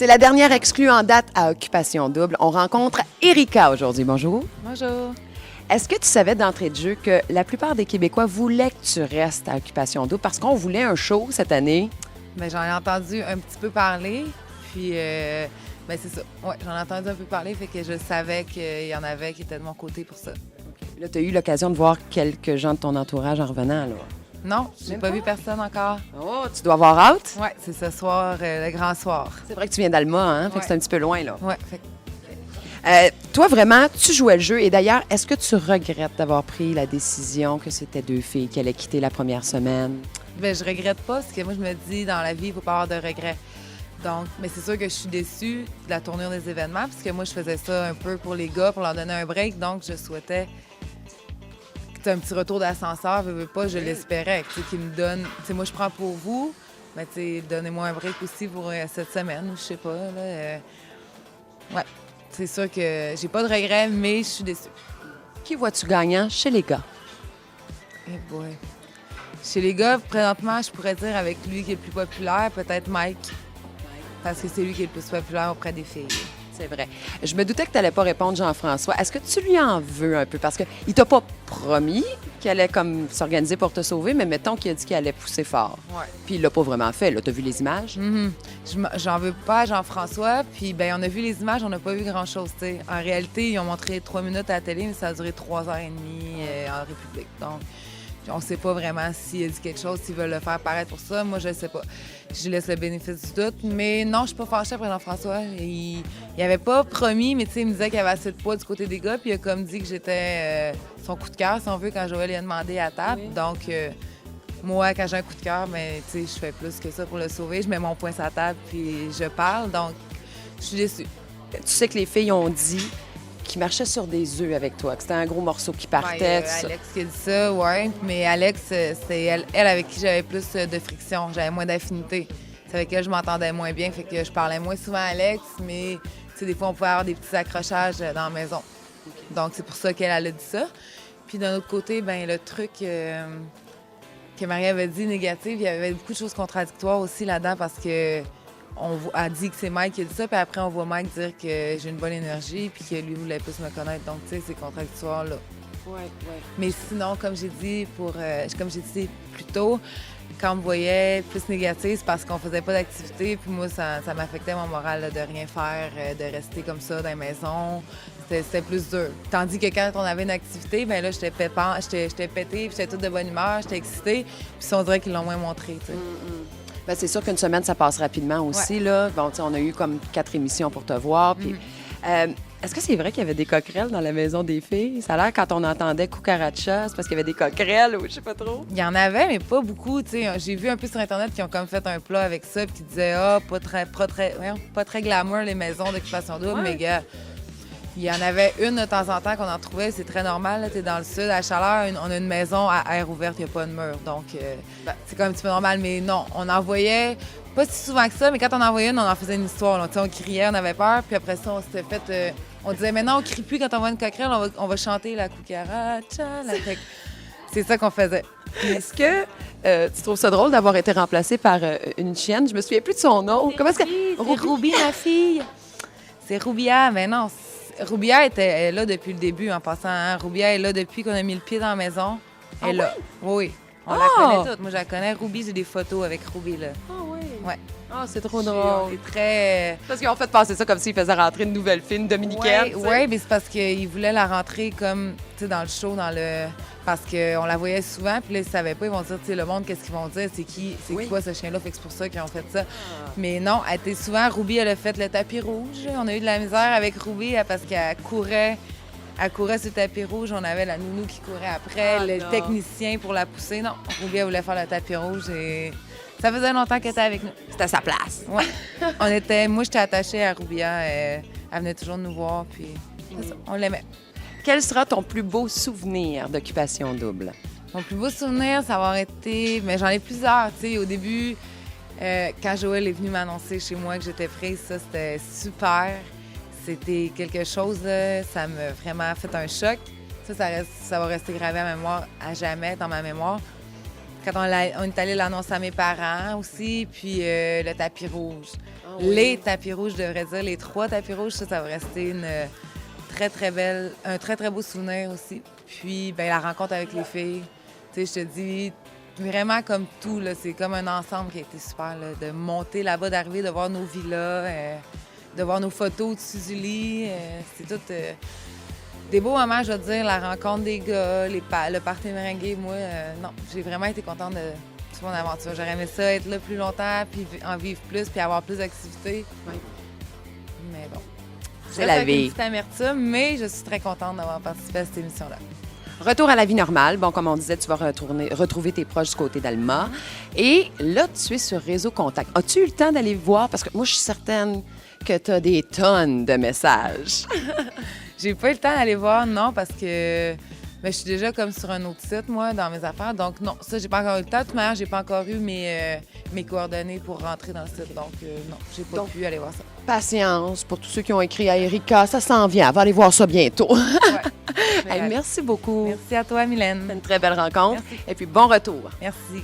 C'est la dernière exclue en date à Occupation Double. On rencontre Erika aujourd'hui. Bonjour. Bonjour. Est-ce que tu savais d'entrée de jeu que la plupart des Québécois voulaient que tu restes à Occupation Double parce qu'on voulait un show cette année? Bien, j'en ai entendu un petit peu parler, puis bien, c'est ça. Ouais, j'en ai entendu un peu parler, fait que je savais qu'il y en avait qui étaient de mon côté pour ça. Là, tu as eu l'occasion de voir quelques gens de ton entourage en revenant, là. Non, j'ai pas vu personne encore. Oh, tu dois avoir hâte? Ouais, c'est ce soir, le grand soir. C'est vrai que tu viens d'Alma, hein? Fait que Ouais. c'est un petit peu loin, là. Ouais, fait que Toi, vraiment, tu jouais le jeu. Et d'ailleurs, est-ce que tu regrettes d'avoir pris la décision que c'était deux filles qui allaient quitter la première semaine? ben, je regrette pas, parce que moi, je me dis, dans la vie, il faut pas avoir de regrets. Donc, mais c'est sûr que je suis déçue de la tournure des événements, parce que moi, je faisais ça un peu pour les gars, pour leur donner un break. Donc, je souhaitais que tu aies un petit retour d'ascenseur, veux pas, je l'espérais, tu sais, qu'ils me donnent... Tu sais, moi, je prends pour vous, mais tu sais, donnez-moi un break aussi pour cette semaine, ou je sais pas, là. Ouais, c'est sûr que j'ai pas de regrets, mais je suis déçue. Qui vois-tu gagnant chez les gars? Eh boy. Chez les gars, présentement, je pourrais dire avec lui qui est le plus populaire, peut-être Mike. Parce que c'est lui qui est le plus populaire auprès des filles. C'est vrai. Je me doutais que tu n'allais pas répondre, Jean-François. Est-ce que tu lui en veux un peu? Parce qu'il t'a pas promis qu'il allait comme s'organiser pour te sauver, mais mettons qu'il a dit qu'il allait pousser fort. Ouais. Puis il l'a pas vraiment fait. Tu as vu les images? J'en veux pas à Jean-François. Puis, ben, on a vu les images, on n'a pas vu grand-chose, tu sais. En réalité, ils ont montré 3 minutes à la télé, mais ça a duré 3h30 en République. Donc, on sait pas vraiment s'il a dit quelque chose, s'ils veulent le faire paraître pour ça. Moi, je sais pas. Je laisse le bénéfice du doute. Mais non, je suis pas fâchée après Jean-François. Il avait pas promis, mais tu sais, il me disait qu'il y avait assez de poids du côté des gars. Puis il a comme dit que j'étais son coup de cœur, si on veut, quand Joël lui a demandé à table. Oui. Donc, moi, quand j'ai un coup de cœur, mais tu sais, je fais plus que ça pour le sauver. Je mets mon poing sur la table, puis je parle. Donc, je suis déçue. Tu sais que les filles ont dit qu'ils marchaient sur des œufs avec toi, que c'était un gros morceau qui partait. Ouais, tout ça. Alex qui a dit ça, ouais. Mais Alex, c'est elle avec qui j'avais plus de friction. J'avais moins d'affinité. C'est avec elle que je m'entendais moins bien, fait que je parlais moins souvent à Alex, mais tu sais, des fois, on pouvait avoir des petits accrochages dans la maison. Donc, c'est pour ça qu'elle a dit ça. Puis d'un autre côté, ben le truc que Marie avait dit négatif, il y avait beaucoup de choses contradictoires aussi là-dedans parce que on a dit que c'est Mike qui a dit ça, puis après, on voit Mike dire que j'ai une bonne énergie, puis que lui voulait plus me connaître. Donc, tu sais, c'est contradictoire, là. Ouais. Mais sinon, comme j'ai dit plus tôt, quand on me voyait plus négatif, c'est parce qu'on faisait pas d'activité, puis moi, ça m'affectait mon moral là, de rien faire, de rester comme ça dans la maison. C'était plus dur. Tandis que quand on avait une activité, bien là, j'étais pétée, puis j'étais toute de bonne humeur, j'étais excitée, puis ça, on dirait qu'ils l'ont moins montré, tu sais. Ben, c'est sûr qu'une semaine, ça passe rapidement aussi. Là. Bon, tu sais, on a eu comme 4 émissions pour te voir. Puis, est-ce que c'est vrai qu'il y avait des coquerelles dans la maison des filles? Ça a l'air, quand on entendait cucaracha, c'est parce qu'il y avait des coquerelles ou je sais pas trop. Il y en avait, mais pas beaucoup, tu sais. J'ai vu un peu sur Internet qui ont comme fait un plat avec ça, puis qui disaient « Ah, pas très glamour les maisons d'occupation double, mais gars, il y en avait une de temps en temps qu'on en trouvait, c'est très normal, tu es dans le sud, à Chaleur, on a une maison à air ouverte, il n'y a pas de mur, donc c'est comme un petit peu normal, mais non, on en voyait pas si souvent que ça, mais quand on en voyait une, on en faisait une histoire, là. On criait, on avait peur, puis après ça, on s'était fait, on disait « Mais non, on crie plus quand on voit une coquerelle, on va chanter la cucaracha, la C'est ça qu'on faisait. Est-ce que tu trouves ça drôle d'avoir été remplacée par une chienne? Je me souviens plus de son nom. Comment est-ce que... C'est Ruby, ma fille! C'est Rubia, mais non, Rubia est là depuis le début, en passant. Hein? Rubia est là depuis qu'on a mis le pied dans la maison. Elle est là. Oui, on la connaît toute. Moi, je la connais. Ruby, j'ai des photos avec Ruby, là. Ah oui? Ouais. Ah, c'est trop drôle. C'est très... Parce qu'ils ont fait passer ça comme s'ils faisaient rentrer une nouvelle fille, une dominicaine. Oui, mais c'est parce qu'ils voulaient la rentrer comme, tu sais, dans le show, parce qu'on la voyait souvent, puis là, ils savaient pas, ils vont dire, tu sais, le monde, qu'est-ce qu'ils vont dire, c'est quoi ce chien-là, fait que c'est pour ça qu'ils ont fait ça. Mais non, elle était souvent, Ruby, elle a fait le tapis rouge. On a eu de la misère avec Ruby parce qu'elle courait. Elle courait sur le tapis rouge, on avait la nounou qui courait après, le technicien pour la pousser. Non, Ruby, elle voulait faire le tapis rouge et ça faisait longtemps qu'elle était avec nous. C'était à sa place. Ouais. Moi, j'étais attachée à Rubia. Elle venait toujours nous voir, puis c'est ça, on l'aimait. Quel sera ton plus beau souvenir d'Occupation Double? Mon plus beau souvenir, ça va avoir été... Mais j'en ai plusieurs, tu sais. Au début, quand Joël est venu m'annoncer chez moi que j'étais prise, ça, c'était super. C'était quelque chose, là, ça m'a vraiment fait un choc. Ça va rester gravé à mémoire à jamais dans ma mémoire. Quand on est allé l'annoncer à mes parents aussi, puis le tapis rouge. Ah oui. Les tapis rouges, je devrais dire, les 3 tapis rouges, ça va rester une très, très belle, un très, très beau souvenir aussi. Puis, ben la rencontre avec les filles, tu sais, je te dis, vraiment comme tout, là, c'est comme un ensemble qui a été super, là, de monter là-bas, d'arriver, de voir nos villas, de voir nos photos au-dessus du lit. C'est tout des beaux moments, je veux dire, la rencontre des gars, le party merengue. Moi, non, j'ai vraiment été contente de mon aventure. J'aurais aimé ça, être là plus longtemps, puis en vivre plus, puis avoir plus d'activités. Oui. Mais bon. C'est la vie. Une petite amertume, mais je suis très contente d'avoir participé à cette émission-là. Retour à la vie normale. Bon, comme on disait, tu vas retrouver tes proches du côté d'Alma. Et là, tu es sur Réseau Contact. As-tu eu le temps d'aller voir? Parce que moi, je suis certaine que tu as des tonnes de messages. J'ai pas eu le temps d'aller voir, non, parce que je suis déjà comme sur un autre site, moi, dans mes affaires. Donc, non, ça, j'ai pas encore eu le temps. De toute manière, j'ai pas encore eu mes coordonnées pour rentrer dans le site. Donc, non, j'ai pas pu aller voir ça. Patience pour tous ceux qui ont écrit à Erika. Ça s'en vient. Elle va aller voir ça bientôt. Ouais. Hey, merci beaucoup. Merci à toi, Mylène. Une très belle rencontre. Merci. Et puis, bon retour. Merci.